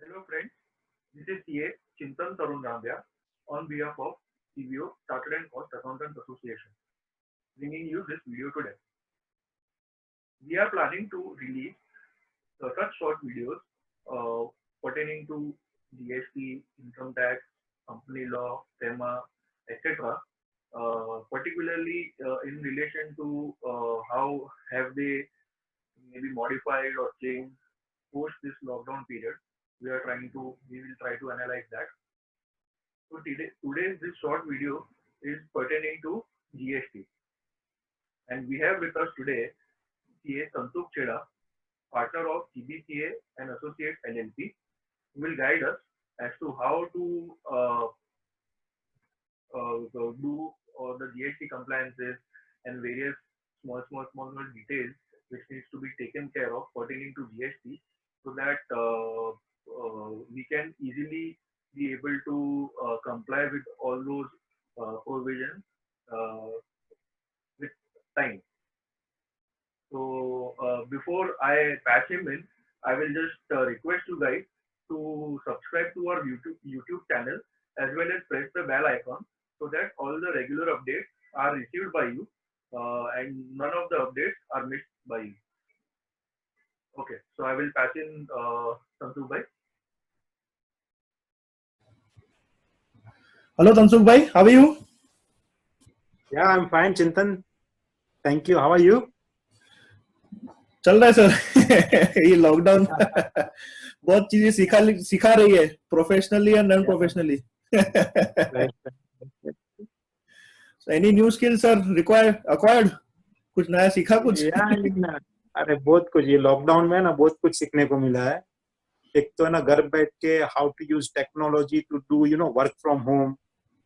Hello friends, this is CA Chintan Tarun Rambia on behalf of CBO Chartered and Cost Accountants Association bringing you this video today. We are planning to release such short videos pertaining to GST, income tax, company law, SEMA, etc. Particularly in relation to how have they maybe modified or changed post this lockdown period. We will try to analyze that. So today this short video is pertaining to GST, and we have with us today CA Santuk Cheda, partner of GBCA and Associates LLP, who will guide us as to how to do the GST compliances and various small details which needs to be taken care of pertaining to GST, so that we can easily be able to comply with all those provisions uh, with time. So before I patch him in, I will just request you guys to subscribe to our YouTube channel as well as press the bell icon so that all the regular updates are received by you and none of the updates are missed by you. Okay, so I will patch in Tansuk bhai. Hello Tansuk bhai, how are you? Yeah, I'm fine, Chintan. Thank you. How are you? चल रहा है sir ये lockdown बहुत चीजें सिखा रही है professionally और non professionally So any new skills sir acquired कुछ नया सीखा कुछ अरे बहुत कुछ ये लॉकडाउन में ना बहुत कुछ सीखने को मिला है. एक तो है ना घर बैठ के how to use technology to do work from home.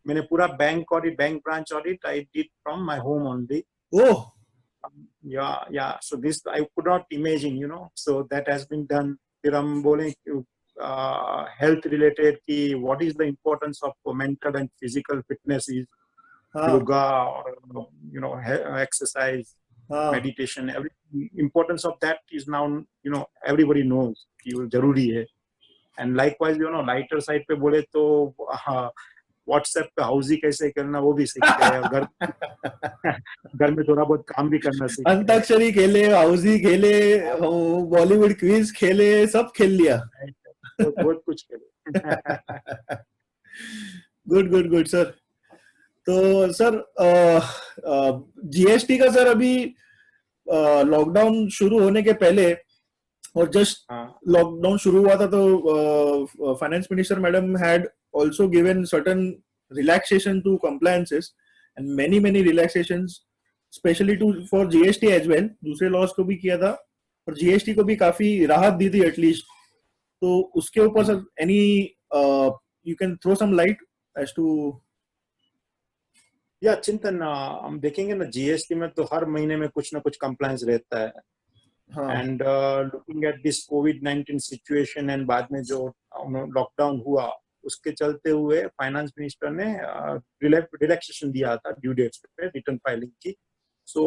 मैंने पूरा bank branch audit I did from my home only. Oh yeah, so this I could not imagine, so that has been done. फिर हम बोले health related कि what is the importance of mental and physical fitness is yoga or exercise, meditation. Every importance of that is now everybody knows कि जरूरी है. And likewise lighter side पे बोले तो व्हाट्सएप पे हाउसी कैसे करना वो भी सीखते हैं. घर में थोड़ा बहुत काम भी करना सीखते हैं. अंताक्षरी खेले, हाउसी खेले, बॉलीवुड क्विज खेले, सब खेल लिया. बहुत कुछ खेले. Good sir. तो सर जीएसटी का सर अभी लॉकडाउन शुरू होने के पहले और जस्ट लॉकडाउन शुरू हुआ था तो finance minister madam had also given certain relaxation to compliances and many relaxations especially for GST as well. दूसरे लॉस को भी किया था और GST को भी काफी राहत दी थी एटलीस्ट. तो उसके ऊपर sir any you can throw some light as to या चिंतन हम देखेंगे ना जीएसटी में तो हर महीने में कुछ ना कुछ कंप्लायंस रहता है. And looking at this covid situation and बाद में जो लॉकडाउन हुआ उसके चलते हुए फाइनेंस मिनिस्टर ने रिलैक्सेशन दिया था ड्यू डेट्स पे रिटर्न फाइलिंग की. सो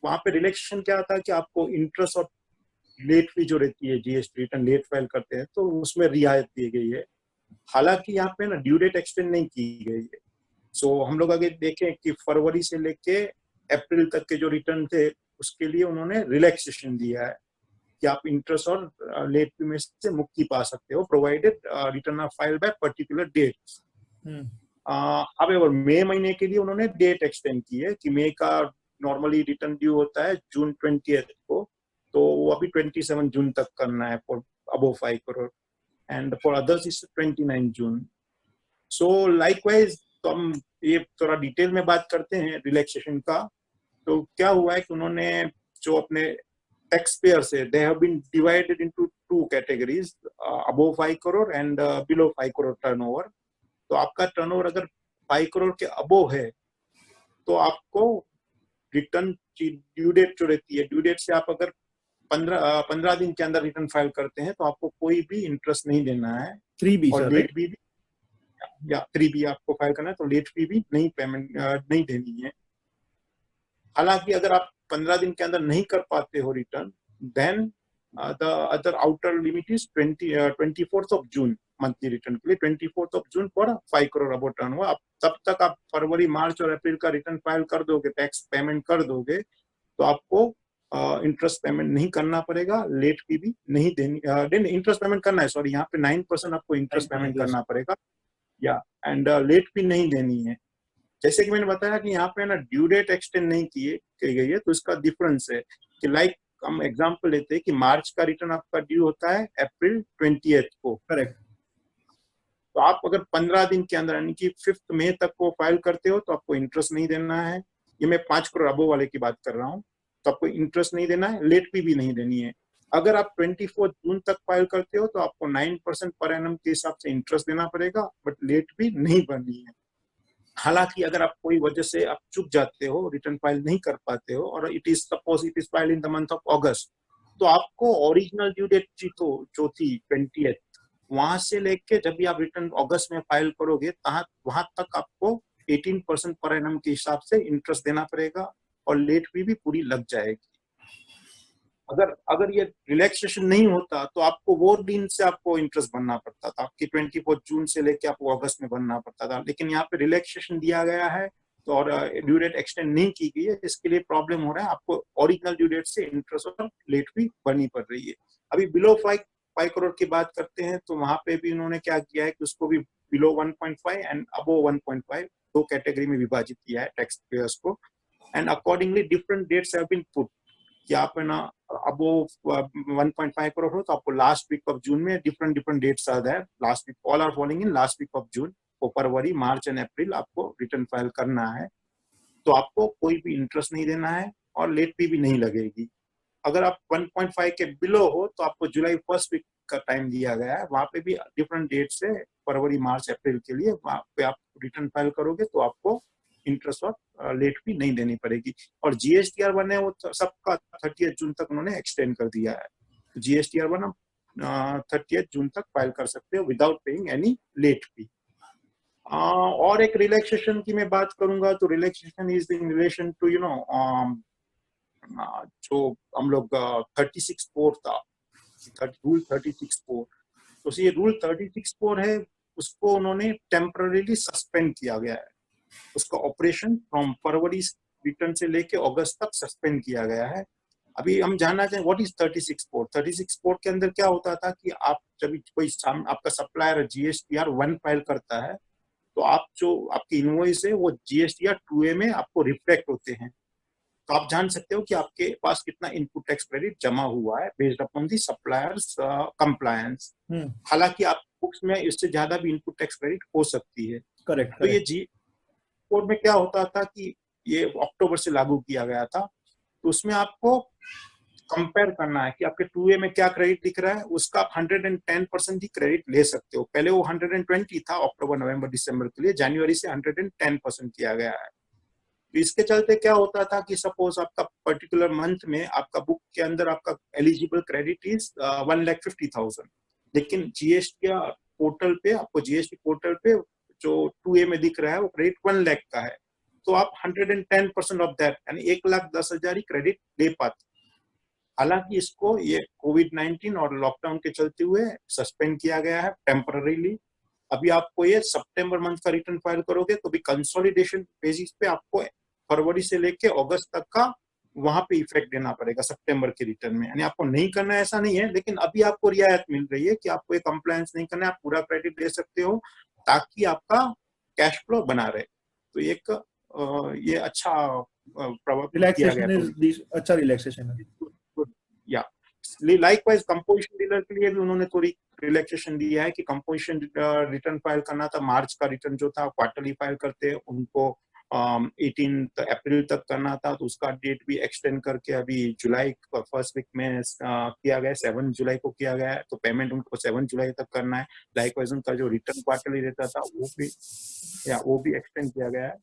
वहां पे रिलैक्सेशन क्या था कि आपको इंटरेस्ट और लेट फी जो रहती है जीएसटी रिटर्न लेट फाइल करते हैं तो उसमें रियायत दी गई है. हालांकि यहाँ पे ना ड्यू डेट एक्सटेंड नहीं की गई है. सो हम लोग अगर देखें कि फरवरी से लेके अप्रैल तक के जो रिटर्न थे उसके लिए उन्होंने रिलैक्सेशन दिया है कि आप इंटरेस्ट और लेट फी में से मुक्ति पा सकते हो provided return are file by particular dates. अब मई महीने के लिए उन्होंने डेट एक्सटेंड की है कि मई का नॉर्मली रिटर्न ड्यू होता है जून 20 को, तो वो अभी 27 जून तक करना है for above 5 crore and for others is 29 June. So likewise तो हम ये थोड़ा डिटेल में बात करते हैं रिलैक्सेशन का. तो क्या हुआ है कि उन्होंने जो अपने टैक्स पेयर से they have been divided into 2 categories above 5 crore and below 5 crore turnover. तो आपका टर्नओवर अगर 5 करोड़ के अबव है तो आपको रिटर्न की ड्यू डेट जो रहती है ड्यू डेट से आप अगर 15 दिन के अंदर रिटर्न फाइल करते हैं तो आपको कोई भी इंटरेस्ट नहीं देना है. 3B और लेट फी भी या 3B आपको फाइल करना है तो लेट फी भी नहीं पेमेंट नहीं देनी है. हालांकि अगर आप 15 दिन के अंदर नहीं कर पाते हो return then the other outer limit is 24th of June monthly return के लिए 24th of June पर 5 करोड़ अबो टर्न हुआ। अब तब तक आप फरवरी मार्च और अप्रैल का रिटर्न फाइल कर दोगे, टैक्स पेमेंट कर दोगे, तो आपको इंटरेस्ट पेमेंट नहीं करना पड़ेगा, लेट फी भी नहीं देनी, इंटरेस्ट पेमेंट करना है, सॉरी, यहाँ पे 9% आपको इंटरेस्ट पेमेंट करना पड़ेगा, या एंड लेट फी नहीं देनी है। जैसे कि मैंने बताया कि यहाँ पे ना ड्यू डेट एक्सटेंड नहीं की गई है, तो इसका डिफरेंस है कि लाइक हम एग्जांपल लेते हैं कि मार्च का रिटर्न आपका ड्यू होता है अप्रैल 20th को, करेक्ट। तो आप अगर 15 दिन के अंदर यानी कि 5 मई तक को फाइल करते हो तो आपको इंटरेस्ट नहीं देना है। ये मैं 5 करोड़ अबो वाले की बात कर रहा हूँ, तो आपको इंटरेस्ट नहीं देना है, लेट फी भी नहीं देनी है। अगर आप 24 जून तक फाइल करते हो तो आपको 9% पर एनम के हिसाब से इंटरेस्ट देना पड़ेगा, बट लेट फी नहीं भरनी है। हालांकि अगर आप कोई वजह से आप चुक जाते हो, रिटर्न फाइल नहीं कर पाते हो, और it is suppose it is file in the month of अगस्त, तो आपको ओरिजिनल ड्यू डेट जो थी 20th, वहां से लेके जब भी आप रिटर्न अगस्त में फाइल करोगे वहां तक आपको 18% पर एनम के हिसाब से इंटरेस्ट देना पड़ेगा, और लेट फी भी पूरी लग जाएगी। अगर ये रिलैक्सेशन नहीं होता तो आपको वो दिन से आपको इंटरेस्ट भरना पड़ता था, आपकी 24 जून से लेके आपको अगस्त में भरना पड़ता था, लेकिन यहाँ पे रिलैक्सेशन दिया गया है, तो और ड्यू डेट एक्सटेंड नहीं की गई है, इसके लिए प्रॉब्लम हो रहा है, आपको ओरिजिनल ड्यू डेट से इंटरेस्ट और लेट फी भरनी पड़ रही है। अभी बिलो 5 करोड़ की बात करते हैं, तो वहां पे भी उन्होंने क्या किया है कि उसको भी बिलो 1.5 एंड अबो 1.5 दो कैटेगरी में विभाजित किया है टैक्स पेयर्स को, and accordingly different dates have been put कि आप है ना अब वो 1.5 करोड़ हो तो आपको लास्ट वीक ऑफ जून में डिफरेंट डेट्स आ जाए, last week, all are following in last week of June, तो फरवरी मार्च एंड अप्रैल आपको रिटर्न फाइल करना है, तो आपको कोई भी इंटरेस्ट नहीं देना है और लेट फी भी नहीं लगेगी। अगर आप 1.5 के बिलो हो तो आपको जुलाई फर्स्ट वीक का टाइम दिया गया है, वहां पे भी डिफरेंट डेट से फरवरी मार्च अप्रैल के लिए वहां पे आप रिटर्न फाइल करोगे तो आपको इंटरेस्ट और लेट फी नहीं देनी पड़ेगी। और जीएसटीआर 1 है वो सबका 30 जून तक उन्होंने एक्सटेंड कर दिया है, जीएसटीआर 1 हम 30 जून तक फाइल कर सकते हो without paying any late fee. और एक रिलैक्सेशन की मैं बात करूंगा तो relaxation is in relation to you know जो हम लोग 36(4) था, रूल 36(4), तो ये रूल 36(4) है, उसको उन्होंने टेम्पररीली सस्पेंड किया गया है, उसका ऑपरेशन फ्रॉम फरवरी रिटर्न से लेके अगस्त तक सस्पेंड किया गया है। अभी हम जानना चाहें व्हाट इज 36(4)। 36(4) के अंदर क्या होता था कि आप जब कोई आपका सप्लायर जीएसटीआर 1 फाइल करता है तो आप जो आपकी इनवॉइस है वो जीएसटीआर 2A में आपको रिफ्लेक्ट होते हैं, तो आप जान सकते हो कि आपके पास कितना इनपुट टैक्स क्रेडिट जमा हुआ है based upon the suppliers compliance. हालांकि आप बुक्स में इससे ज्यादा भी इनपुट टैक्स क्रेडिट हो सकती है। करेक्ट। तो ये जी कोड में क्या होता था कि ये अक्टूबर से लागू किया गया था, तो उसमें आपको कंपेयर करना है कि आपके 2A में क्या क्रेडिट दिख रहा है, उसका आप 110% ही क्रेडिट ले सकते हो। पहले वो 120 था अक्टूबर नवंबर दिसंबर के लिए, जनवरी से 110% किया गया है। तो इसके चलते क्या होता था कि सपोज आपका पर्टिकुलर मंथ में आपका बुक के अंदर आपका एलिजिबल क्रेडिट इज 1,50,000, लेकिन जीएसटी पोर्टल पे आपको जीएसटी पोर्टल पे जो 2A में दिख रहा है वो क्रेडिट 1 लाख का है, तो आप 110% ऑफ दैट यानी 1,10,000 ही क्रेडिट ले पाते। हालांकि इसको ये कोविड-19 और लॉकडाउन के चलते हुए सस्पेंड किया गया है टेम्पररीली। अभी आपको ये सितंबर मंथ का रिटर्न फाइल करोगे तो भी कंसोलिडेशन बेसिस पे आपको फरवरी से लेके अगस्त तक का वहां पे इफेक्ट देना पड़ेगा सितंबर के रिटर्न में। यानी आपको नहीं करना है ऐसा नहीं है, लेकिन अभी आपको रियायत मिल रही है कि आपको ये कंप्लायंस नहीं करना है, आप पूरा क्रेडिट ले सकते हो ताकि आपका कैश फ्लो बना रहे। तो एक ये अच्छा रिलैक्सेशन इज अच्छा रिलैक्सेशन है। या लाइकवाइज कंपोजिशन डीलर के लिए भी उन्होंने थोड़ी रिलैक्सेशन दिया है कि कंपोजिशन रिटर्न फाइल करना था, मार्च का रिटर्न जो था क्वार्टरली फाइल करते उनको 18 अप्रैल तक करना था, तो उसका डेट भी एक्सटेंड करके अभी जुलाई फर्स्ट वीक में किया गया, 7 जुलाई को किया गया है, तो पेमेंट उनको 7 जुलाई तक करना है। लाइकवाइज उनका जो रिटर्न क्वार्टरली रहता था वो भी एक्सटेंड किया गया है।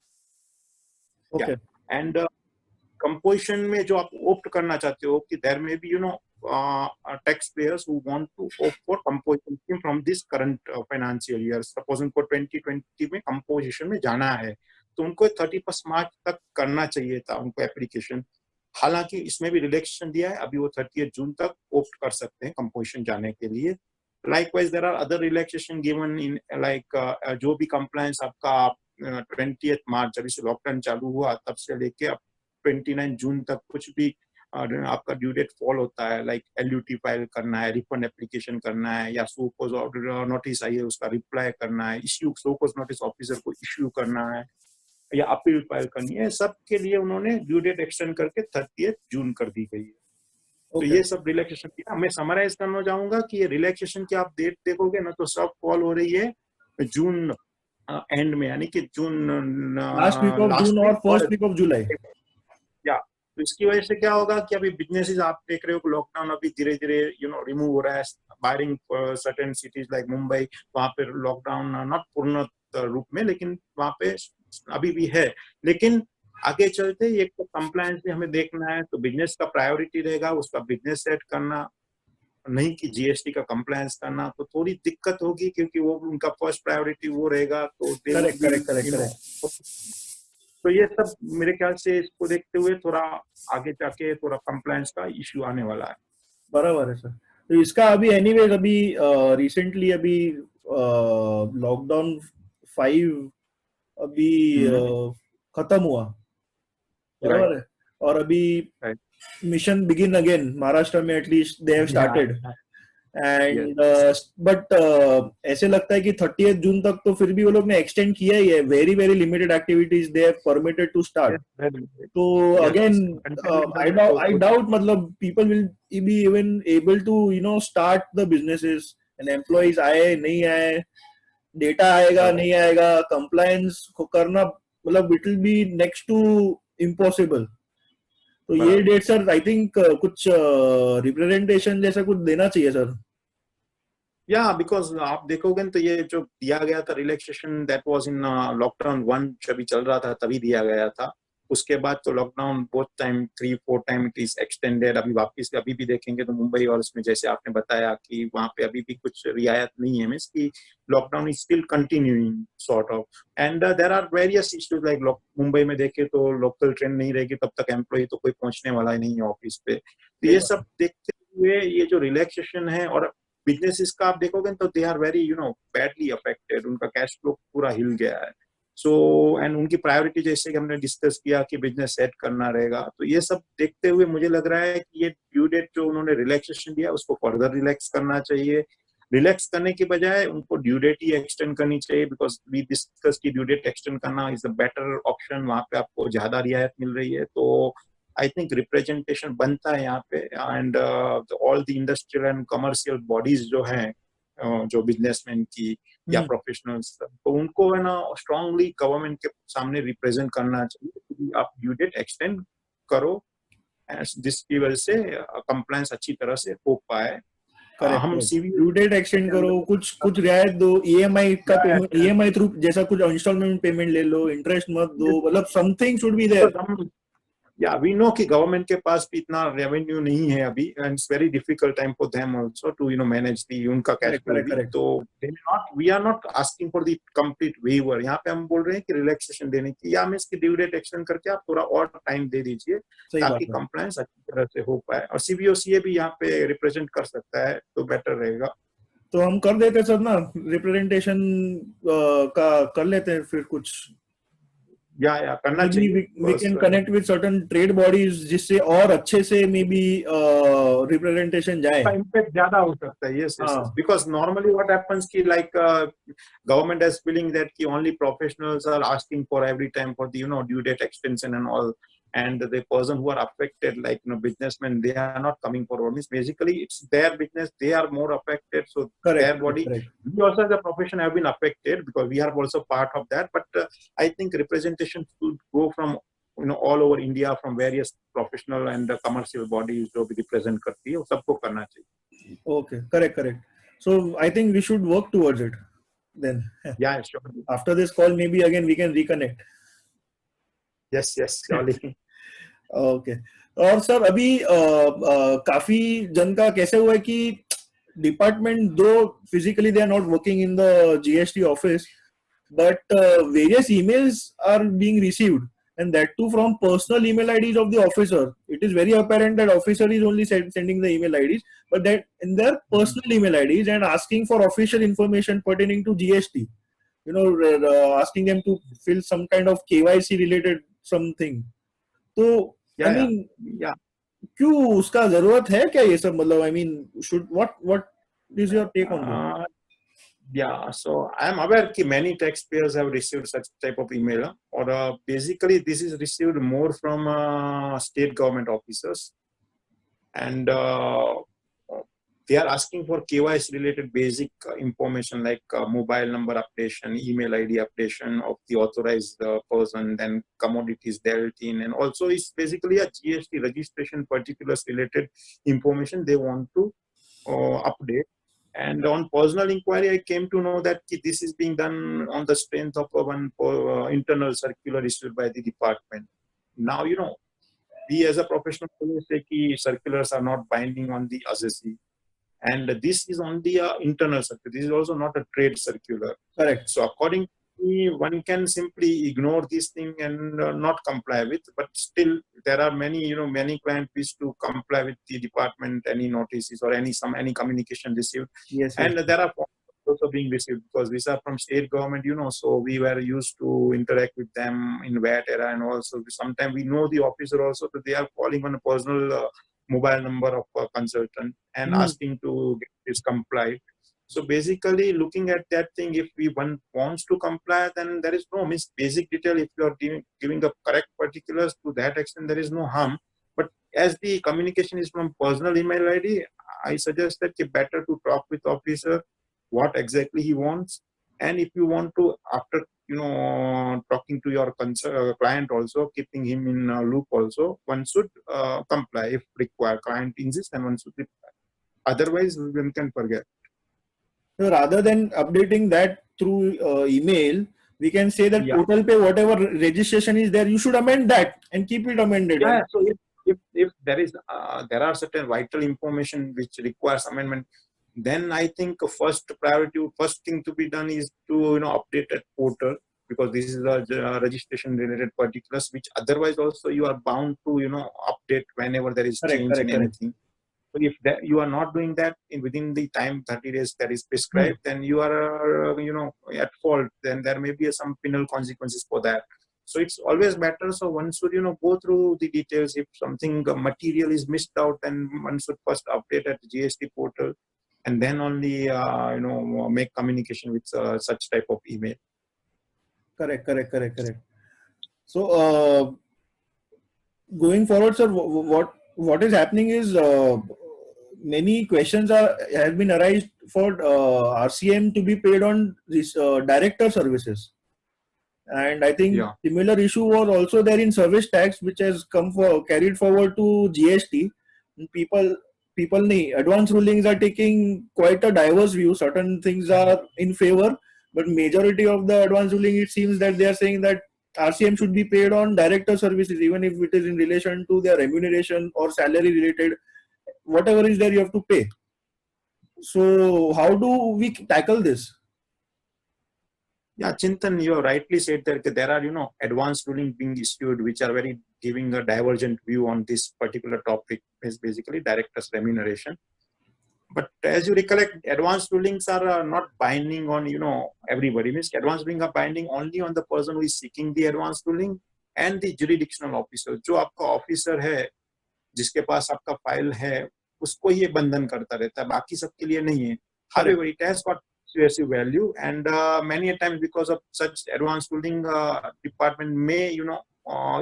एंड कंपोजिशन में जो आप ऑप्ट करना चाहते हो कि देयर में be you know tax payers who want to opt for composition scheme from this current financial year, suppose उनको 2020 में कंपोजिशन में जाना है तो उनको 31 मार्च तक करना चाहिए था उनको एप्लीकेशन, हालांकि इसमें भी रिलैक्सेशन दिया है, अभी वो 30 जून तक ऑप्ट कर सकते हैं कंपोजिशन जाने के लिए। Likewise there are other relaxation given in like जो भी कंप्लायंस आपका 20 मार्च जब से लॉकडाउन चालू हुआ तब से लेके अब 29 जून तक कुछ भी आपका ड्यू डेट फॉल होता है, लाइक LUT फाइल करना है, रिफंड एप्लीकेशन करना है, या सो कोज नोटिस आई है उसका रिप्लाई करना है, इश्यू सो कोज नोटिस ऑफिसर को इश्यू करना है, या अपील फाइल करनी है, सब के लिए उन्होंने ड्यू डेट एक्सटेंड करके 30 जून कर दी गई है। तो ये सब रिलैक्सेशन किया। मैं समराइज करना चाहूंगा कि ये रिलैक्सेशन की आप डेट देखोगे ना तो सब फॉल हो रही है जून एंड में, यानी कि जून लास्ट वीक ऑफ जून और फर्स्ट वीक ऑफ जुलाई। या तो इसकी वजह से क्या होगा कि अभी बिजनेसेस आप देख रहे हो लॉकडाउन अभी धीरे धीरे रिमूव हो रहा है। Wiring certain cities like Mumbai, वहां पे लॉकडाउन नॉट पूर्ण रूप में, लेकिन वहां पे अभी भी है। लेकिन आगे चलते एक तो कंप्लायंस भी हमें देखना है, तो बिजनेस का प्रायोरिटी रहेगा उसका बिजनेस सेट करना, नहीं कि GST का कंप्लायंस करना। तो थोड़ी दिक्कत होगी क्योंकि वो उनका फर्स्ट प्रायोरिटी वो रहेगा। तो करेक्ट। तो ये सब मेरे ख्याल से इसको देखते हुए थोड़ा आगे जाके थोड़ा कंप्लायंस का इश्यू आने वाला है। बराबर है सर। तो इसका अभी एनीवेज अभी रिसेंटली अभी लॉकडाउन 5 अभी खत्म हुआ, बराबर है। और अभी मिशन बिगिन अगेन महाराष्ट्र में at least they have started and but ऐसे लगता है कि 30 जून तक तो फिर भी वो लोग ने एक्सटेंड किया ही है। Very very limited activities they have permitted to start. तो अगेन आई डाउट मतलब people will be even able to start the businesses and employees आए नहीं आए, डेटा आएगा नहीं आएगा, कंप्लायंस को करना मतलब it will be next to impossible. तो ये डेट सर आई थिंक कुछ रिप्रेजेंटेशन जैसा कुछ देना चाहिए सर। या बिकॉज आप देखोगे तो ये जो दिया गया था relaxation that was in lockdown 1 जब भी चल रहा था तभी दिया गया था। उसके बाद तो लॉकडाउन बहुत time 3-4 time it is extended. अभी वापस अभी भी देखेंगे तो मुंबई और इसमें जैसे आपने बताया कि वहां पे अभी भी कुछ रियायत नहीं है, मींस की lockdown is still continuing sort of. And there are various issues like Mumbai में देखे तो लोकल ट्रेन नहीं रहेगी तब तक एम्प्लॉय तो कोई पहुंचने वाला नहीं है ऑफिस पे। तो ये सब देखते हुए ये जो रिलैक्सेशन है, और बिजनेसेस का आप देखोगे तो they are very badly affected, उनका कैश फ्लो पूरा हिल गया है। सो एंड उनकी प्रायोरिटी जैसे कि हमने डिस्कस किया कि बिजनेस सेट करना रहेगा। तो ये सब देखते हुए मुझे लग रहा है कि ये ड्यू डेट जो उन्होंने रिलैक्सेशन दिया उसको फर्दर रिलैक्स करना चाहिए। रिलैक्स करने की बजाय उनको ड्यू डेट ही एक्सटेंड करनी चाहिए, बिकॉज वी डिस्कस की ड्यू डेट एक्सटेंड करना इज अ बेटर ऑप्शन। वहां पे आपको ज्यादा रियायत मिल रही है। तो आई थिंक रिप्रेजेंटेशन बनता है यहाँ पे। And all the industrial and commercial bodies जो हैं जो बिजनेसमैन की या प्रोफेशनल्स, तो उनको है ना स्ट्रांगली गवर्नमेंट के सामने रिप्रेजेंट करना चाहिए कि आप ड्यू डेट एक्सटेंड करो, जिसकी वजह से कंप्लायंस अच्छी तरह से हो पाए। हम ड्यू डेट एक्सटेंड करो, कुछ रियायत दो, EMI का पेमेंट, EMI थ्रू जैसा कुछ इंस्टॉलमेंट पेमेंट ले लो, इंटरेस्ट मत दो, मतलब something should be there. Yeah, we know कि गवर्नमेंट के पास भी इतना रेवेन्यू नहीं है अभी, and it's very difficult time for them also to manage the उनका कैश फ्लो। तो we are not asking for the complete waiver. यहाँ पे हम बोल रहे हैं कि रिलैक्सेशन देने की, या इसकी ड्यू डेट एक्सटेंड करके आप थोड़ा और टाइम दे दीजिए ताकि कंप्लायंस अच्छी तरह से हो पाए। और CBOCA भी यहाँ पे रिप्रेजेंट कर सकता है तो बेटर रहेगा। तो हम कर देते सर ना, रिप्रेजेंटेशन का कर लेते हैं फिर कुछ। या करना चाहिए। We can connect with certain trade bodies जिससे और अच्छे से maybe representation जाए। इम्पैक्ट ज्यादा हो सकता है। yes, because normally what happens कि like government is feeling that कि only professionals are asking for every time for the due date extension and all, and the person who are affected like businessmen, they are not coming forward. Means basically it's their business, they are more affected. So their body, we also as a profession have been affected because we are also part of that. But I think representation should go from all over India from various professional and commercial bodies जो भी represent करती है वो सबको करना चाहिए। Okay, correct. So I think we should work towards it then. Yeah, sure. After this call maybe again we can reconnect. Yes, surely. Okay. और sir अभी काफी जन का कैसे हुआ है कि डिपार्टमेंट दो physically they are not working in the GST office, but various emails are being received and that too from personal email IDs of the officer. It is very apparent that officer is only sending the email IDs, but that in their personal email IDs and asking for official information pertaining to GST. Asking them to fill some kind of KYC related something. तो I mean, क्यों उसका जरूरत है क्या ये सब, मतलब I mean, what is your take on this? Yeah, so I am aware that many taxpayers have received such type of email, or basically this is received more from state government officers, and they are asking for KYC related basic information like mobile number updation, email ID updation of the authorized person, then commodities dealt in, and also it's basically a GST registration particulars related information they want to update. And on personal inquiry, I came to know that this is being done on the strength of one internal circular issued by the department. Now, we as a professional say that circulars are not binding on the assessee. And this is on the internal circular. This is also not a trade circular. Correct. So according to me, one can simply ignore this thing and not comply with. But still, there are many, many clients wish to comply with the department, any notices or any communication received. Yes. And there are forms also being received because these are from state government, so we were used to interact with them in VAT era, and also sometimes we know the officer also that they are calling on a personal mobile number of a consultant and asking to get this complied. So basically looking at that thing, if one wants to comply, then there is no basic detail. If you are giving the correct particulars to that extent, there is no harm. But as the communication is from personal email ID, I suggest that it's better to talk with officer what exactly he wants. And if you want to, after talking to your client also, keeping him in a loop also, one should comply if required. Client insists, then one should reply. Otherwise, one can forget. So rather than updating that through email, we can say that Portal Pay, whatever registration is there, you should amend that and keep it amended. Yeah. So if there is there are certain vital information which requires amendment, then I think first thing to be done is to update that portal, because this is a registration related particulars which otherwise also you are bound to update whenever there is change in anything. So if you are not doing that within the time 30 days that is prescribed, then you are at fault. Then there may be some penal consequences for that. So it's always better. So one should go through the details. If something material is missed out, then one should first update at the GST portal, and then only make communication with such type of email. Correct. So going forward, sir, what is happening is many questions have been arised for RCM to be paid on this director services, and I think similar issue was also there in service tax, which has carried forward to GST. People advance rulings are taking quite a diverse view. Certain things are in favor, but majority of the advance ruling, it seems that they are saying that RCM should be paid on director services, even if it is in relation to their remuneration or salary related, whatever is there you have to pay. So how do we tackle this? Yeah, Chintan, you have rightly said that there are advanced ruling being issued which are very giving a divergent view on this particular topic, is basically director's remuneration. But as you recollect, advanced rulings are not binding on everybody. Means advanced ruling are binding only on the person who is seeking the advanced ruling and the jurisdictional officer. जो आपका officer है, जिसके पास आपका file है, उसको ये बंधन करता रहता है, बाकी सबके लिए नहीं है. However, it has got persuasive value, and many a times because of such advanced ruling, department may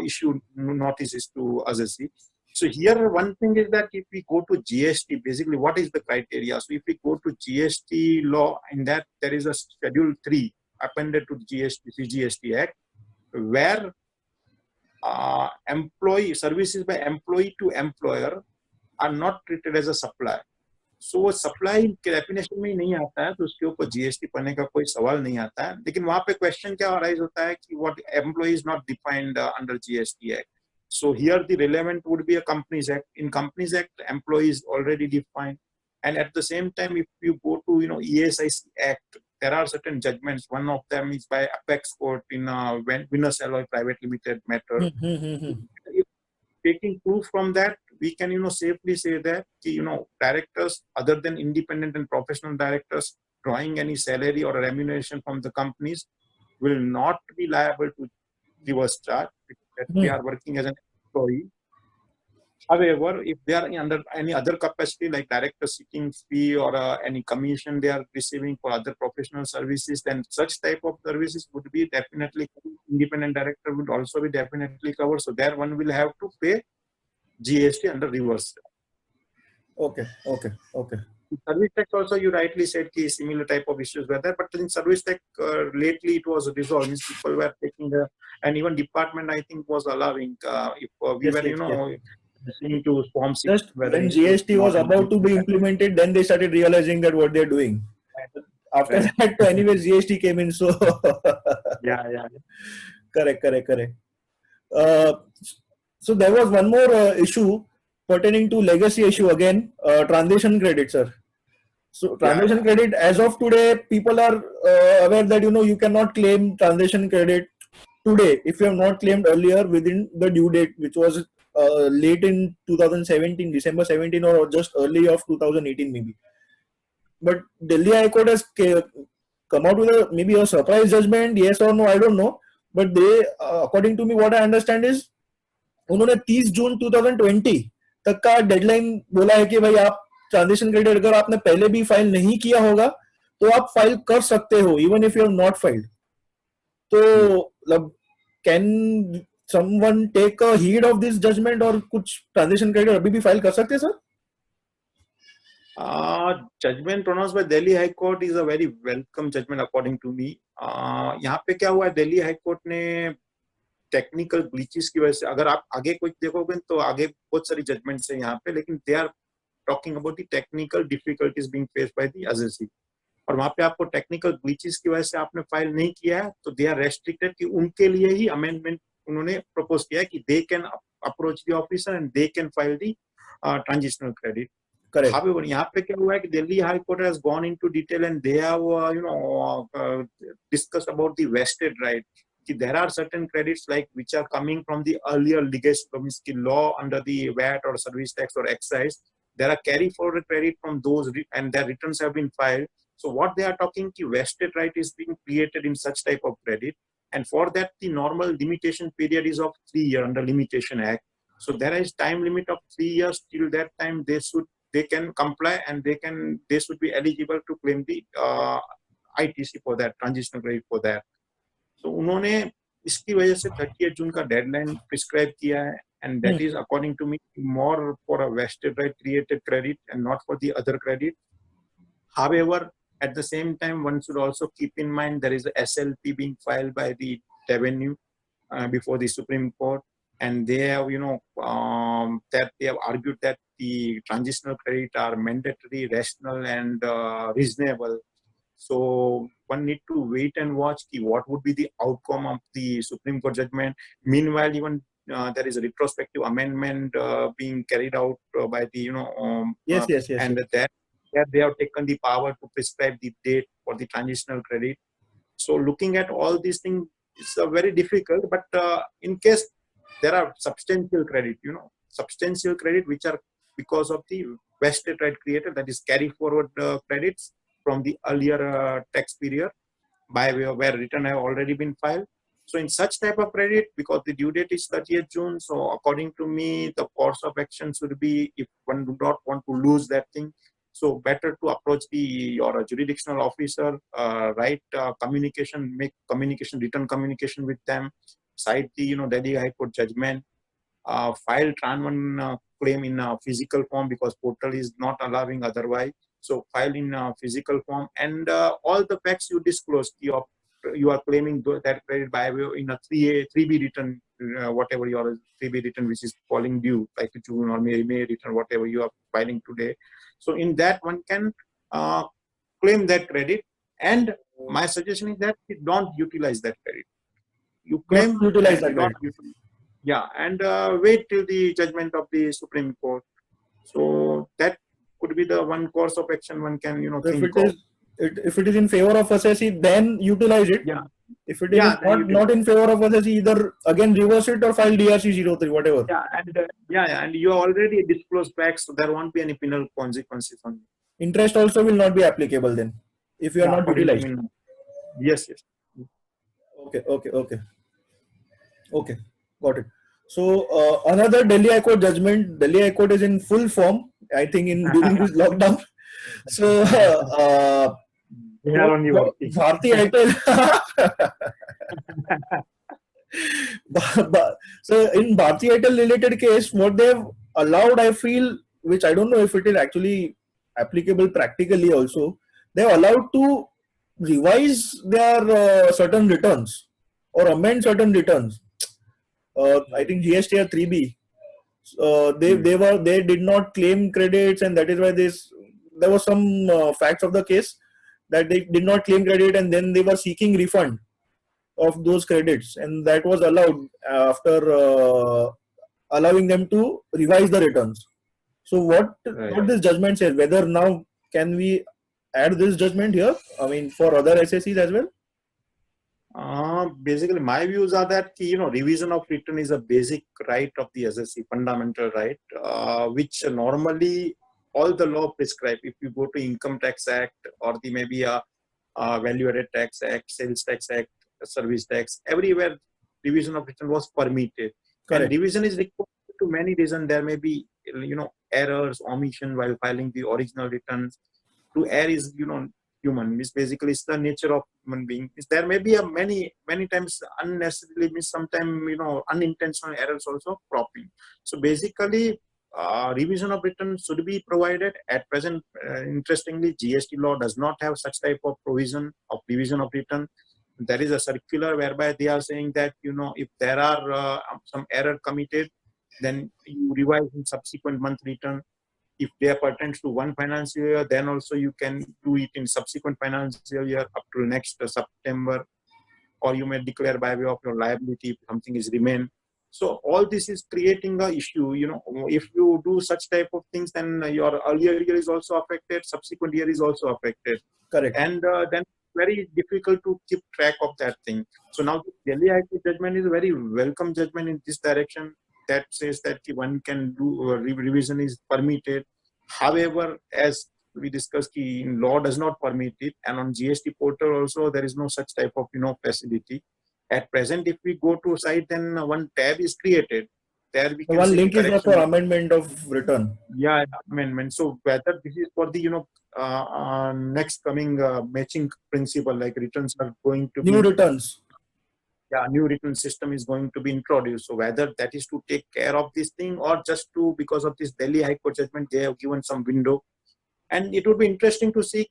issue notices to assessee. So here one thing is that if we go to GST, basically what is the criteria? So if we go to GST law, in that there is a Schedule 3 appended to CGST Act, where services by employee to employer are not treated as a supply. So वो supply के definition में ही नहीं आता है, तो उसके ऊपर GST पढ़ने का कोई सवाल नहीं आता है. लेकिन वहाँ पे क्वेश्चन क्या अराइज होता है कि what employee is not defined under GST Act. So here the relevant would be a Companies Act. In Companies Act, employee is already defined, and at the same time, if you go to ESIC Act, there are certain judgments. One of them is by Apex Court in Winners Alloy Private Limited matter. If taking proof from that, we can, safely say that, directors other than independent and professional directors drawing any salary or remuneration from the companies will not be liable to reverse charge because they are working as an employee. However, if they are under any other capacity like director seeking fee or any commission they are receiving for other professional services, then such type of services would be definitely independent director would also be definitely covered. So there one will have to pay GST under reverse. Okay. Service tax also, you rightly said similar type of issues were there, but in service tax lately it was resolved. Means people were taking and even department I think was allowing if we were listening to Form 6. Just when GST was about to be implemented, then they started realizing that what they're doing. After that, anyways, GST came in. So yeah. Correct. So there was one more issue pertaining to legacy issue again, transition credit, sir. So transition credit, as of today, people are aware that you cannot claim transition credit today if you have not claimed earlier within the due date, which was late in 2017, December 17, or just early of 2018 maybe. But Delhi High Court has come out with maybe a surprise judgment, yes or no, I don't know. But they, according to me, what I understand is, उन्होंने 30 जून 2020 तक का deadline बोला है कि भाई आप transition credit अगर आपने पहले भी फाइल नहीं किया होगा तो आप फाइल कर सकते हो even if you have not filed. तो मतलब can someone take a heed of this judgement और कुछ ट्रांजिशन क्रेडिट अभी भी फाइल कर सकते हैं sir? Judgment pronounced by Delhi High Court is a very welcome judgment according to me. यहाँ पे क्या हुआ है, दिल्ली हाई कोर्ट ने टेक्निकल ग्लिचेस की वजह से, अगर आप आगे कुछ देखोगे तो आगे बहुत सारी जजमेंट्स है यहाँ पे, लेकिन they are talking about the technical difficulties being faced by the agency. और वहां पे आपको टेक्निकल ग्लिचेस की वजह से आपने फाइल नहीं किया है तो दे आर रेस्ट्रिक्टेड कि उनके लिए ही अमेंडमेंट उन्होंने प्रपोज किया है कि they can approach the officer and they can file the transitional credit. However, यहाँ पे क्या हुआ है कि Delhi high court has gone into detail and they have discussed about the vested right. There are certain credits like which are coming from the earlier legacy law under the VAT or service tax or excise. There are carry forward credit from those and their returns have been filed. So what they are talking, vested right is being created in such type of credit, and for that the normal limitation period is of 3 years under Limitation Act. So there is time limit of 3 years. Till that time they can comply and they should be eligible to claim the ITC for that, transitional credit for that. तो उन्होंने इसकी वजह से 30 जून का deadline prescribe किया है, and that is according to me more for a vested right created credit and not for the other credit. However, at the same time one should also keep in mind there is a SLP being filed by the revenue before the Supreme Court, and they have that they have argued that the transitional credit are mandatory, rational and reasonable. So one need to wait and watch what would be the outcome of the Supreme Court judgment. Meanwhile, even there is a retrospective amendment being carried out by the yes. And that they have taken the power to prescribe the date for the transitional credit. So looking at all these things, it's very difficult. But in case there are substantial credit, substantial credit which are because of the vested right created, that is carry forward credits from the earlier tax period by way of where return have already been filed. So in such type of credit, because the due date is 30th June, so according to me, the course of action should be, if one do not want to lose that thing, so better to approach your jurisdictional officer, write communication, make communication, written communication with them, cite the Delhi High Court judgment, file Tran 1 claim in physical form because portal is not allowing otherwise. So file in physical form, and all the facts you disclose, you are claiming that credit by way in a 3B return, whatever your 3B return which is falling due, like June or May return, whatever you are filing today. So in that one can claim that credit, and my suggestion is that you don't utilize that credit. You claim, utilize that credit. Yeah, and wait till the judgment of the Supreme Court. So that could be the one course of action one can think of. if it is in favor of assessee, then utilize it. Yeah. If it is not in favor of assessee, either again reverse it or file DRC 03, whatever. Yeah, and you already disclosed back, so there won't be any penal consequences on you. Interest also will not be applicable then if you are not utilized. Yes. Okay, got it. So another Delhi High Court judgment. Delhi High Court is in full form, I think, during this lockdown. So we are only working. Bharti Airtel. So in Bharti Airtel related case, what they have allowed, I feel, which I don't know if it is actually applicable practically also, they are allowed to revise their certain returns or amend certain returns. I think GST or 3B. They did not claim credits, and that is why there was some facts of the case that they did not claim credit, and then they were seeking refund of those credits, and that was allowed after allowing them to revise the returns. So what this judgment says, whether now can we add this judgment here, I mean, for other SSEs as well? Basically, my views are that revision of return is a basic right of the SSE, fundamental right, which normally all the law prescribe. If you go to Income Tax Act or maybe a Value Added Tax Act, Sales Tax Act, Service Tax, everywhere revision of return was permitted. Correct. And revision is required to many reasons. There may be errors, omission while filing the original returns. To err is human, means basically it's the nature of human being. There may be many times unnecessarily, means sometimes unintentional errors also cropping. So basically revision of return should be provided. At present, interestingly, GST law does not have such type of provision of revision of return. There is a circular whereby they are saying that if there are some error committed, then you revise in subsequent month return. If they pertain to one financial year, then also you can do it in subsequent financial year up to next September, or you may declare by way of your liability if something is remain. So all this is creating a issue. If you do such type of things, then your earlier year is also affected, subsequent year is also affected. Correct. And then very difficult to keep track of that thing. So now the Delhi High Court judgment is a very welcome judgment in this direction, that says that one can do revision is permitted. However, as we discussed, in law does not permit it, and on GST portal also there is no such type of facility. At present, if we go to site, then one tab is created. There we can one link is for amendment of return. Yeah, amendment. So whether this is for the next coming matching principle, like returns are going to new returns. Yeah, new return system is going to be introduced. So whether that is to take care of this thing or just to, because of this Delhi High Court judgment, they have given some window. And it would be interesting to see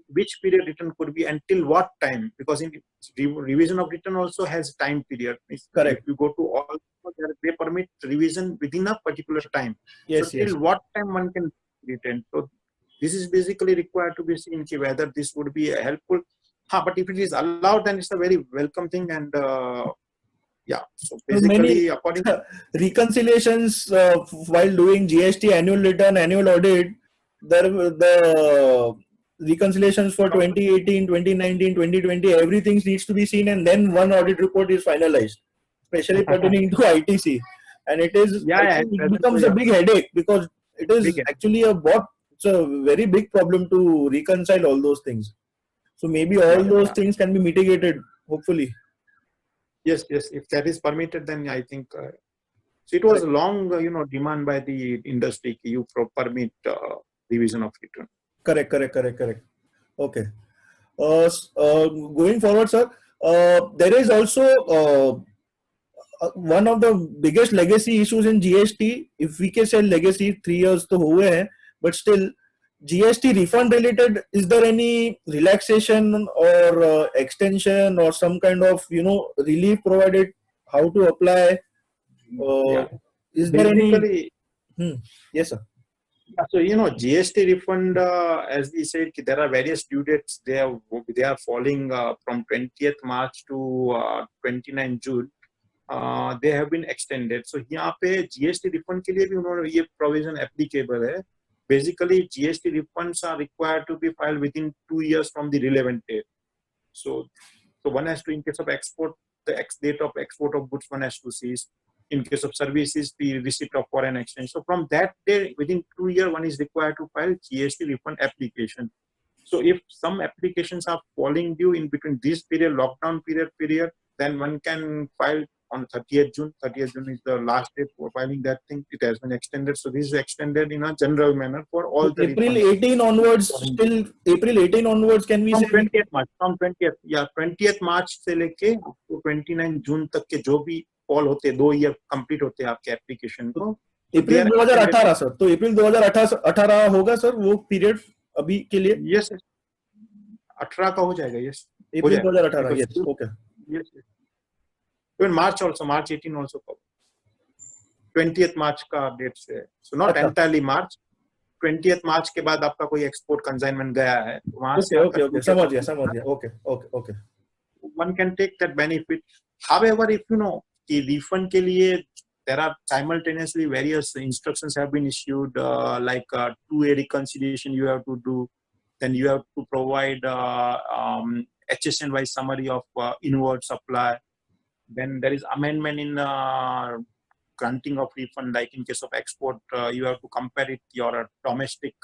which period return could be until what time, because in revision of return also has time period. Correct. If you go to all, they permit revision within a particular time. Yes, so till what time one can return. So this is basically required to be seen whether this would be helpful. But if it is allowed, then it's a very welcome thing. And so basically, according to reconciliations while doing GST annual return, annual audit, the reconciliations for 2018, 2019, 2020, everything needs to be seen, and then one audit report is finalized, especially pertaining to ITC. And it is, it becomes a big headache, because it is actually it's a very big problem to reconcile all those things. So maybe all those things can be mitigated, hopefully. Yes. If that is permitted, then I think. So it was a long, demand by the industry. You permit revision of return. Correct. Okay. Going forward, sir, there is also one of the biggest legacy issues in GST. If we can say legacy, 3 years to hue hai, but still GST refund related, is there any relaxation or extension or some kind of relief provided? How to apply? Is there any? Yes, sir. So GST refund, as we said, there are various due dates. They are falling from 20th March to 29 June. They have been extended. So यहाँ पे GST refund के लिए भी उन्होंने ये provision applicable है. basically GST refunds are required to be filed within 2 years from the relevant date. So one has to, in case of export, the date of export of goods one has to seize. In case of services, the receipt of foreign exchange. So from that day, within 2 years, one is required to file GST refund application. So if some applications are falling due in between this period, lockdown period, then one can file on 30th June. 30th June is the last date for filing that thing. It has been extended. So this is extended in a general manner for all So the April refunds. 18 onwards, till April 18 onwards, can we From say? 20th March, from 20th March से लेके 29 जून तक के जो भी call होते हैं 2 year complete होते हैं आपके एप्लीकेशन को. अप्रैल 2018 सर, तो अप्रैल 2018 होगा सर वो पीरियड अभी के लिए? यस 18 का हो जाएगा. यस अप्रैल 2018. Yes okay. यस इवन मार्च आल्सो, मार्च 18 आल्सो 20th मार्च का डेट से. So not entirely March, 20th मार्च के बाद आपका कोई एक्सपोर्ट कंसाइनमेंट गया है वहां से. ओके समझ गया. Okay. One can take that benefit. However, if you know कि refund के लिए there are simultaneously various instructions have been issued, like 2A reconciliation you have to do, then you have to provide HSN-wise summary of inward supply, then there is amendment in granting of refund, like in case of export, you have to compare it your domestic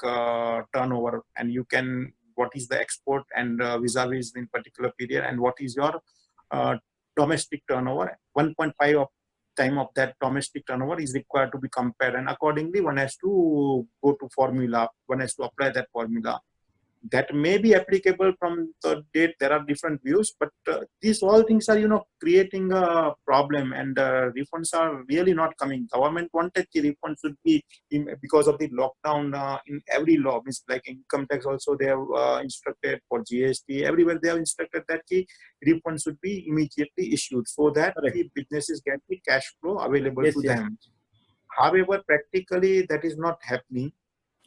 turnover, and you can what is the export and vis-a-vis in particular period, and what is your domestic turnover. 1.5 of time of that domestic turnover is required to be compared, and accordingly one has to go to formula, one has to apply that formula. That may be applicable from the date. There are different views, but these all things are creating a problem, and refunds are really not coming. Government wanted the refunds should be because of the lockdown in every law. Means like income tax also they have instructed, for GST everywhere they have instructed that the refunds should be immediately issued so that the businesses get the cash flow available to them. However, practically that is not happening.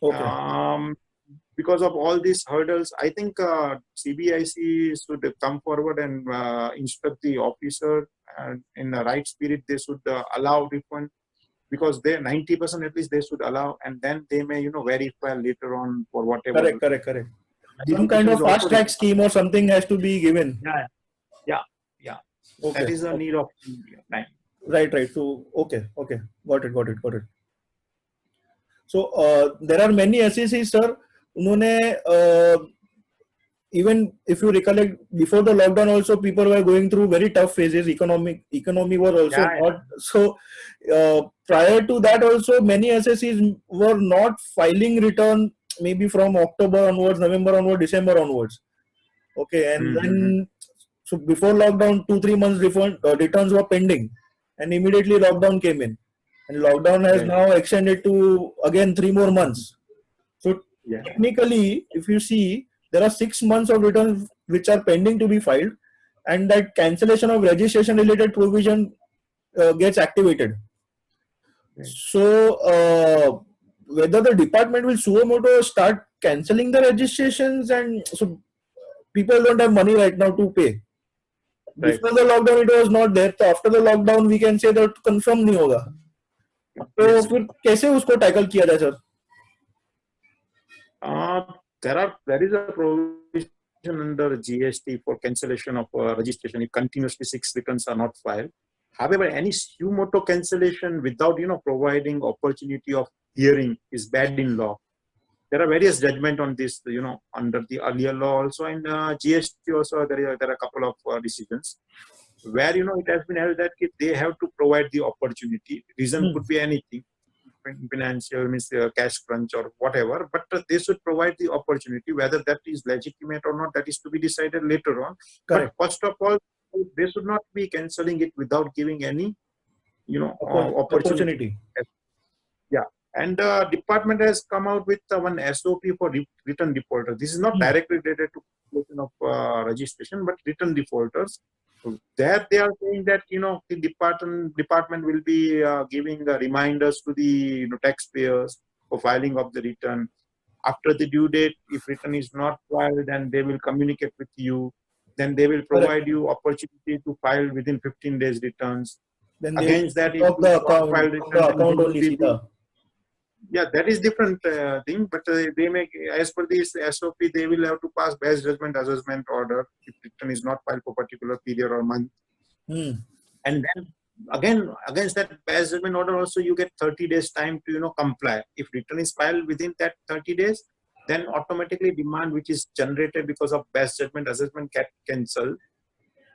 Okay. Because of all these hurdles, I think CBIC should come forward and instruct the officer, and in the right spirit they should allow refund, because they 90% at least they should allow, and then they may verify later on for whatever. Correct. Some kind of fast track scheme or something has to be given. Yeah. Okay. That is a need of time. Right. So okay, got it. So there are many SECs, sir. उन्होंने even if you recollect, before the lockdown also people were going through very tough phases. Economy was also not so. Prior to that also many SSCs were not filing return, maybe from October onwards, November onwards, December onwards. Okay, and then so before lockdown 2-3 months returns were pending, and immediately lockdown came in, and lockdown has now extended to again 3 more months. So technically, if you see, there are 6 months of returns which are pending to be filed, and that cancellation of registration related provision gets activated. So whether the department will suo moto start cancelling the registrations, and so people don't have money right now to pay. Before the lockdown it was not there, so after the lockdown we can say that confirm नहीं होगा. तो फिर कैसे उसको tackle किया जाए, sir? There is a provision under GST for cancellation of registration if continuously 6 returns are not filed. However, any suo moto cancellation without providing opportunity of hearing is bad in law. There are various judgment on this, under the earlier law also, and GST also there are a couple of decisions where it has been held that they have to provide the opportunity. Reason could be anything. Financial, means cash crunch or whatever, but they should provide the opportunity. Whether that is legitimate or not, that is to be decided later on. Correct. But first of all, they should not be cancelling it without giving any opportunity. Yeah, and department has come out with one SOP for return defaulters. This is not directly related to question of registration, but return defaulters. So there they are saying that the department will be giving reminders to the taxpayers for filing of the return. After the due date, if return is not filed, then they will communicate with you. Then they will provide you opportunity to file within 15 days returns. Then against that, if the account only. Yeah, that is different thing, but they make, as per this SOP, they will have to pass best judgment assessment order if return is not filed for particular period or month. And then again, against that best judgment order also, you get 30 days time to, comply. If return is filed within that 30 days, then automatically demand which is generated because of best judgment assessment get cancelled.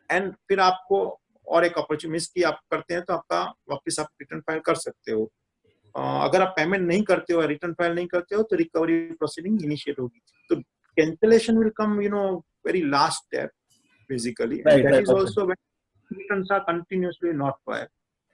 And फिर आपको और एक opportunity की आप करते हैं तो आपका वापस आप रिटर्न फाइल कर सकते हो. अगर आप पेमेंट नहीं करते हो, रिटर्न फाइल नहीं करते हो, तो रिकवरी प्रोसीडिंग इनिशिएट होगी. तो cancellation will come, very last step basically, and that is also when returns are continuously not filed.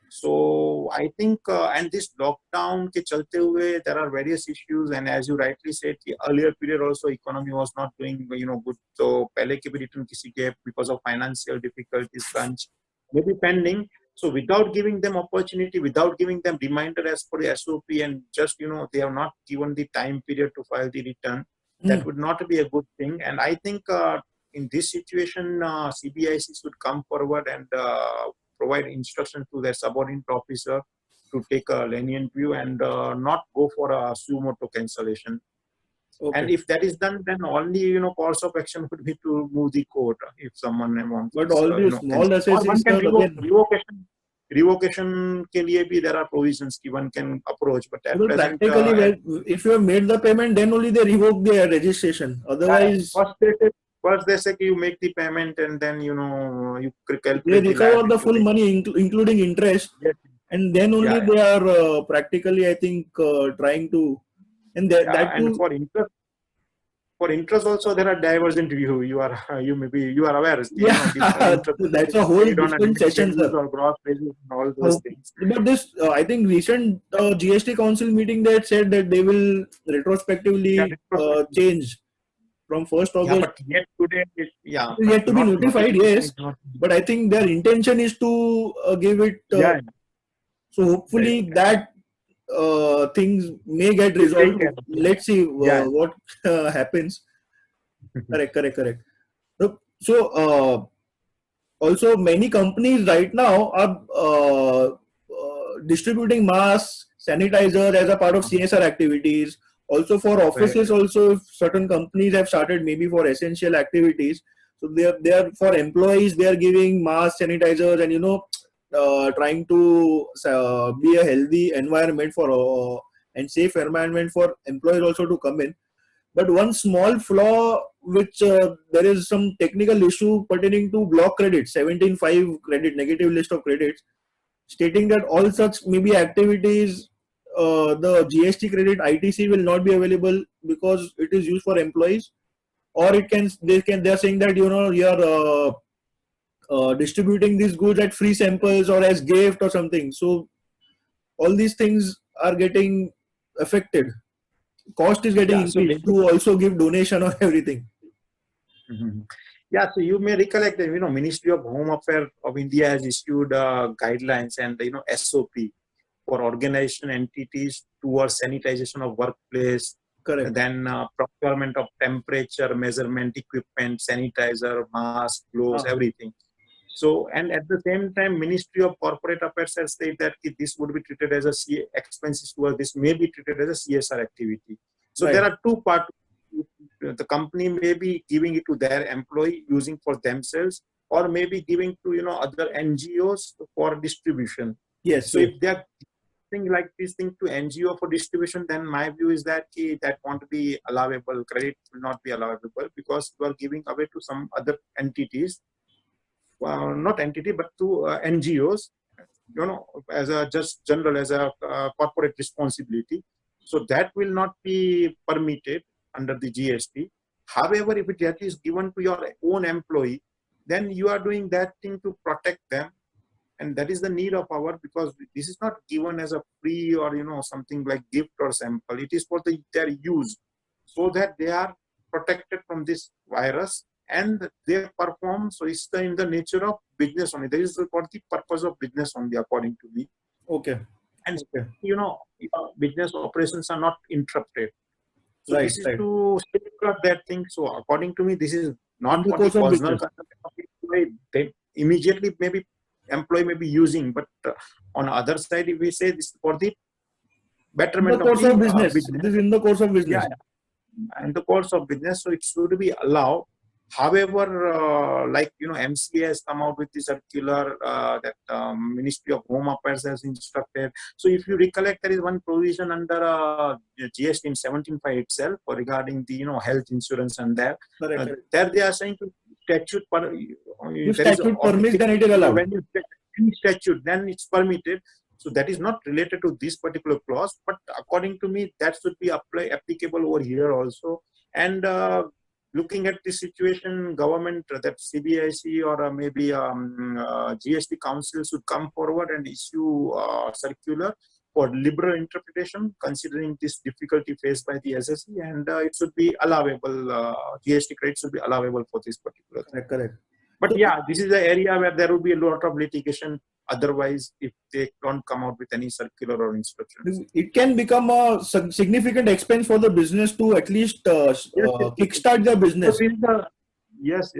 So I think, and this lockdown ke chalte hue, there are various issues, and as you rightly said, the earlier period also economy was not doing, good. So pehle ke bhi return kisi ke because of financial difficulties, crunch, maybe pending. So without giving them opportunity, without giving them reminder as per the SOP, and just, they have not given the time period to file the return, that would not be a good thing. And I think in this situation, CBIC should come forward and provide instructions to their subordinate officer to take a lenient view and not go for a suo motu cancellation. Okay. And if that is done, then only, course of action would be to move the court if someone wants. But all these small assets, revocation ke liye bhi there are provisions one can approach. But at present, practically, if you have made the payment, then only they revoke their registration. Otherwise, first they say you make the payment, and then you calculate. They recover the full money, including interest, yes. And then only they are practically, I think, trying to. And and for interest also there are divergent view. You are aware. That's a whole different session, sir. Or gross basis and all those things. But this, I think, recent GST Council meeting that said that they will retrospectively change from 1st August. But yet today, yet to be notified, yes. But I think their intention is to give it. So hopefully that things may get resolved. Let's see what happens. Correct. So also many companies right now are distributing masks, sanitizer as a part of CSR activities. Also for offices, also certain companies have started maybe for essential activities. So they are for employees. They are giving masks, sanitizers, and trying to be a healthy environment for and safe environment for employees also to come in. But one small flaw, which there is some technical issue pertaining to block credit, 17.5 credit, negative list of credits, stating that all such maybe activities, the GST credit ITC will not be available because it is used for employees, or they are saying that you are distributing these goods at free samples or as gift or something. So all these things are getting affected. Cost is getting increased to also give donation or everything. Yeah, so you may recollect that Ministry of Home Affairs of India has issued guidelines and SOP for organization entities towards sanitization of workplace. Correct. Then procurement of temperature measurement equipment, sanitizer, mask, gloves, everything. So, and at the same time, Ministry of Corporate Affairs has said that this would be treated as a expenses towards this may be treated as a CSR activity. So there are two parts. The company may be giving it to their employee using for themselves, or maybe giving to other NGOs for distribution. Yes. So if they are thing like this thing to NGO for distribution, then my view is that that won't be allowable. Credit will not be allowable because you are giving away to some other entities. Not entity, but to NGOs, as a just general, as a corporate responsibility. So that will not be permitted under the GST. However, if it is given to your own employee, then you are doing that thing to protect them. And that is the need of our, because this is not given as a free or, something like gift or sample. It is for their use so that they are protected from this virus. And they perform, so it's in the nature of business only. There is for the purpose of business only, according to me. Okay. And business operations are not interrupted. So Right, this is to safeguard that thing. So according to me, this is not for the Because of personal business. consumption. They immediately maybe employee may be using, but on the other side, if we say this is for the betterment the course of business. business. It is in the course of business. Yeah, in the course of business, so it should be allowed. However, like MCA has come out with the circular that Ministry of Home Affairs has instructed. So if you recollect, there is one provision under GST in 17.5 itself regarding the health insurance, and there they are saying to statute if statute permits, then it is allowed. When you any statute, then it's permitted. So that is not related to this particular clause, but according to me, that should be applicable over here also. And looking at the situation, government, that CBIC or maybe GST Council should come forward and issue circular for liberal interpretation, considering this difficulty faced by the SSE, and it should be allowable. GST credit should be allowable for this particular thing. Correct. But yeah, this is the area where there will be a lot of litigation. Otherwise, if they don't come out with any circular or instructions, it can become a significant expense for the business to at least kickstart their business. Yes.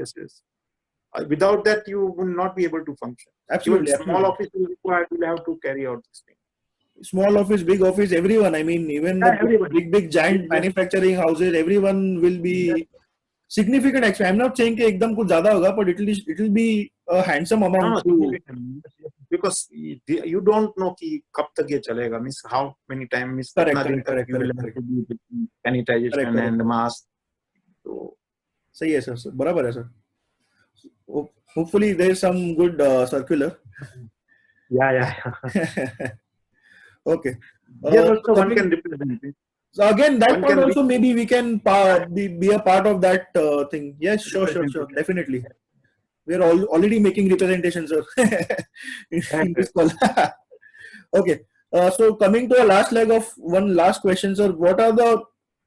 Without that, you will not be able to function. Absolutely. Even small office will have to carry out this thing. Small office, big office, everyone. I mean, even the big giant manufacturing houses, everyone will be significant expense. I'm not saying that ekdam kuch zyada hoga, but it will be a handsome amount. Because you don't know ki kab tak ye chalega, means how many times correct. Sanitization and mask. So sahi hai sir, barabar hai sir. Hopefully there is some good circular. Yeah. Okay. Yes, also one can represent it. So again, that part also maybe we can be a part of that thing. Yes, sure, definitely. We are already making representations, sir. in this call. Okay. So coming to a last leg of one last question, sir. What are the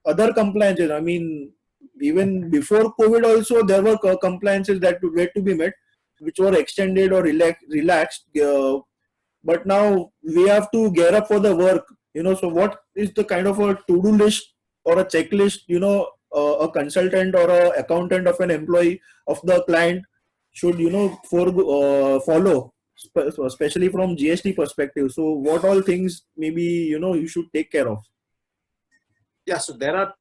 other compliances? I mean, even before COVID also there were compliances that were to be met, which were extended or relaxed. But now we have to gear up for the work. So what is the kind of a to-do list or a checklist, a consultant or a accountant of an employee of the client should, follow, especially from GST perspective? So what all things maybe, you should take care of? Yeah, so there are,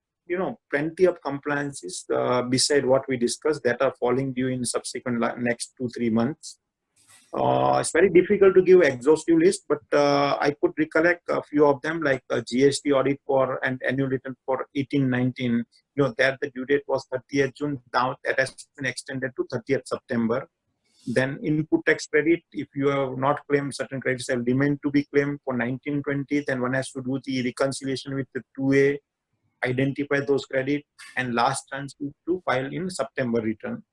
plenty of compliances beside what we discussed that are falling due in subsequent next 2-3 months. It's very difficult to give exhaustive list, but I could recollect a few of them, like GST audit for and annual return for 18-19. There the due date was 30th June. Now that has been extended to 30th September. Then input tax credit, if you have not claimed certain credits, have remained to be claimed for 19-20. Then one has to do the reconciliation with the 2A, identify those credits, and last chance to file in September return.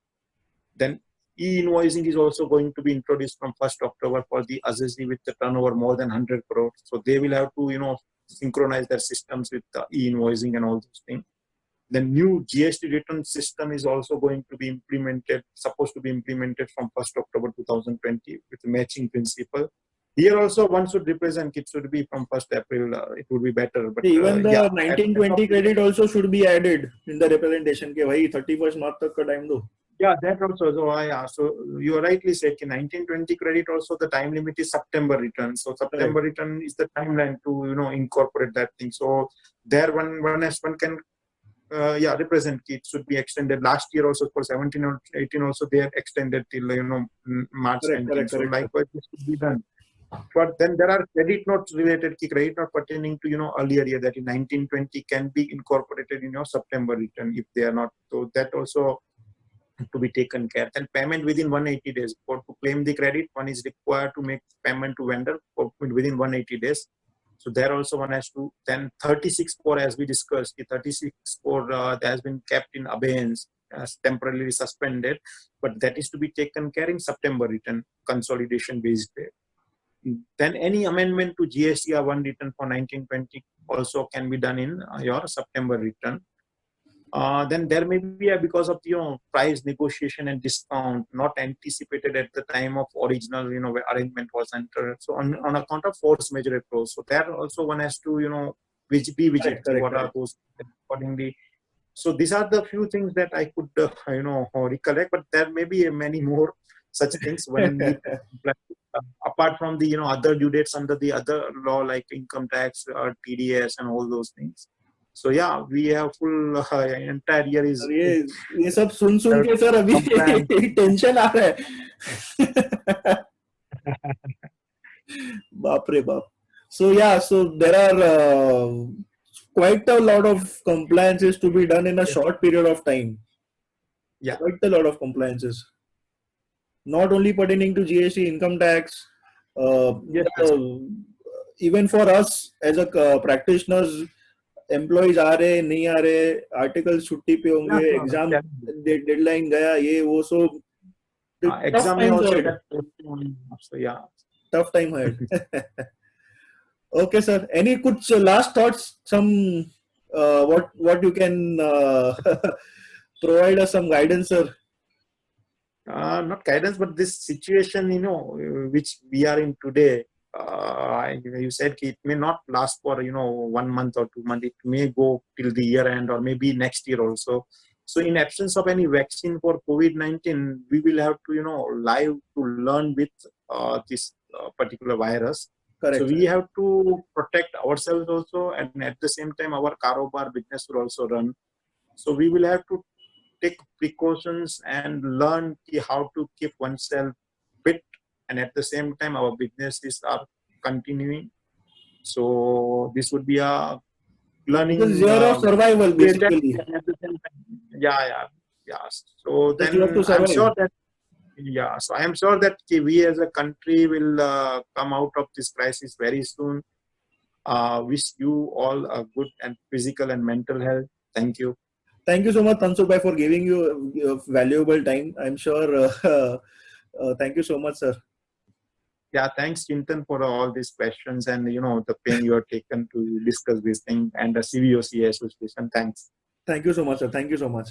Then e-invoicing is also going to be introduced from 1st October for the SSE with the turnover more than 100 crores. So they will have to, synchronize their systems with the e-invoicing and all those things. The new GST return system is also going to be supposed to be implemented from 1st October 2020 with the matching principle. Here also one should represent, it should be from 1st April, it would be better. But even the 1920 credit also should be added in the representation. 31st March tak ka time do. Yeah, that also. So you rightly said, 1920 credit also the time limit is September return. So September return is the timeline to incorporate that thing. So there one can represent it should be extended. Last year also for 17 or 18 also they have extended till March 19. So likewise this should be done. But then there are credit notes related, credit note pertaining to earlier year, that in 1920 can be incorporated in your September return if they are not. So that also to be taken care. Then payment within 180 days. For to claim the credit, one is required to make payment to vendor within 180 days. So there also one has to. Then 36(4), as we discussed, the 36(4) that has been kept in abeyance, temporarily suspended, but that is to be taken care in September return, consolidation based pay. Then any amendment to GSTR 1 return for 1920 also can be done in your September return. Then there may be because of price negotiation and discount not anticipated at the time of original where arrangement was entered. So on account of force majeure clause. So there also one has to be vigilant. What are those accordingly? So these are the few things that I could recollect, but there may be many more. such things when we apart from the other due dates under the other law like income tax or TDS and all those things. So yeah, we have full entire year is ये सब सुन के sir अभी tension आ रहा है. बाप रे बाप. So yeah, so there are quite a lot of compliances to be done in a short period of time. Yeah, quite a lot of compliances. Not only pertaining to GST, income tax. yes. Even for us as a practitioners, employees आ रहे नहीं आ रहे, articles छुट्टी पे होंगे, exam deadline गया ये वो, so exam time also ahead. So yeah, tough time ahead. Okay sir, any कुछ last thoughts, some what you can provide us some guidance, sir? Not guidance, but this situation, which we are in today, you said it may not last for 1 month or 2 months. It may go till the year end or maybe next year also. So in absence of any vaccine for COVID-19, we will have to live to learn with this particular virus. Correct. So we have to protect ourselves also, and at the same time our karobar business will also run. So we will have to take precautions and learn how to keep oneself fit, and at the same time our businesses are continuing. So this would be a learning. This is year of survival basically. Yeah. So Just then you have to survive. I'm sure that so I am sure that we as a country will come out of this crisis very soon. Wish you all a good and physical and mental health. Thank you. Thank you so much, Tansukh bhai, for giving you valuable time. I'm sure. Thank you so much, sir. Yeah, thanks, Chintan, for all these questions and the pain you have taken to discuss this thing, and the CVOCA association. Thanks. Thank you so much, sir. Thank you so much.